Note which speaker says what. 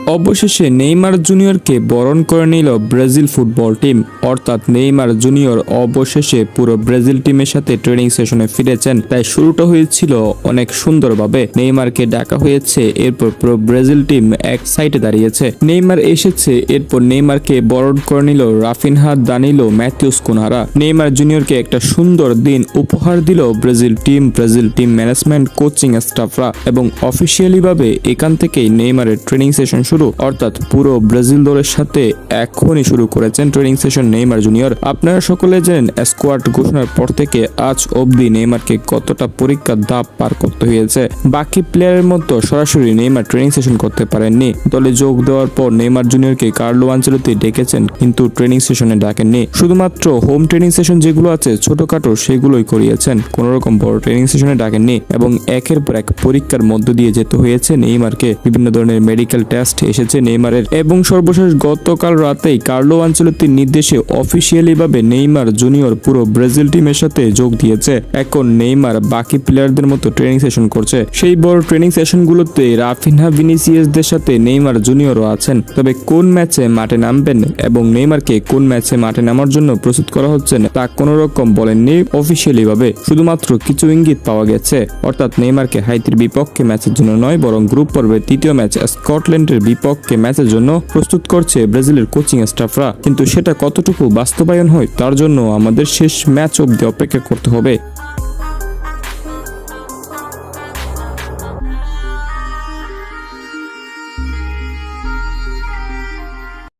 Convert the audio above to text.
Speaker 1: অবশেষে নেইমার জুনিয়রকে বরণ করে নিল ব্রাজিল ফুটবল টিম। অর্থাৎ নেইমার জুনিয়র অবশেষে পুরো ব্রাজিল টিমের সাথে ট্রেনিং সেশনে ফিরেছেন। তাই শুরুটা হয়েছিল অনেক সুন্দরভাবে। নেইমারকে ডাকা হয়েছে, এরপর পুরো ব্রাজিল টিম এক সাইডে দাঁড়িয়েছে। নেইমার এসেছে, এরপর নেইমারকে বরণ করে নিল রাফিনহা, দানিলো, ম্যাথিউস কুনহারা। নেইমার জুনিয়রকে একটা সুন্দর দিন উপহার দিল ব্রাজিল টিম ম্যানেজমেন্ট, কোচিং স্টাফরা এবং অফিসিয়ালি ভাবে এখান থেকেই নেইমারের ট্রেনিং সেশন শুরু। অর্থাৎ পুরো ব্রাজিল দলের সাথে এখনই শুরু করেছেন ট্রেনিং সেশন নেইমার জুনিয়র। আপনারা সকলে জানেন স্কোয়াড ঘোষণার পর থেকে আজ অবধি নেইমারকে কতটা পরীক্ষার ধাপ পার করতে হয়েছে। বাকি প্লেয়ারের মতো সরাসরি নেইমার ট্রেনিং সেশন করতে পারেননি। দলে যোগ দেওয়ার পর নেইমার জুনিয়রকে কার্লো আনচেলত্তি ডেকেছেন, কিন্তু ট্রেনিং সেশনে ডাকেননি। শুধুমাত্র হোম ট্রেনিং সেশন যেগুলো আছে ছোটখাটো সেগুলোই করিয়েছেন, কোন রকম বড় ট্রেনিং সেশনে ডাকেননি। এবং একের পর এক পরীক্ষার মধ্য দিয়ে যেতে হয়েছে নেইমারকে। বিভিন্ন ধরনের মেডিকেল টেস্ট এসেছে নেইমারের। এবং সর্বশেষ গতকাল রাতেই কার্লো আনচেলত্তির নির্দেশে অফিসিয়ালি ভাবে নেইমার জুনিয়র পুরো ব্রাজিল টিমের সাথে যোগ দিয়েছে। এখন নেইমার বাকি প্লেয়ারদের মতো ট্রেনিং সেশন করছে। সেই বড় ট্রেনিং সেশনগুলোতে রাফিনহা, ভিনিসিয়াসদের সাথে নেইমার জুনিয়রও আছেন। তবে কোন ম্যাচে মাঠে নামবেন এবং নেইমারকে কোন ম্যাচে মাঠে নামার জন্য প্রস্তুত করা হচ্ছে তা কোন রকম বলেননি অফিসিয়ালি ভাবে। শুধুমাত্র কিছু ইঙ্গিত পাওয়া গেছে। অর্থাৎ নেইমারকে হাইতির বিপক্ষে ম্যাচের জন্য নয়, বরং গ্রুপ পর্বের তৃতীয় ম্যাচ স্কটল্যান্ডের বিপক্ষে ম্যাচের জন্য প্রস্তুত করছে ব্রাজিলের কোচিং স্টাফরা। কিন্তু সেটা কতটুকু বাস্তবায়ন হয় তার জন্য আমাদের শেষ ম্যাচ অবধি অপেক্ষা করতে হবে।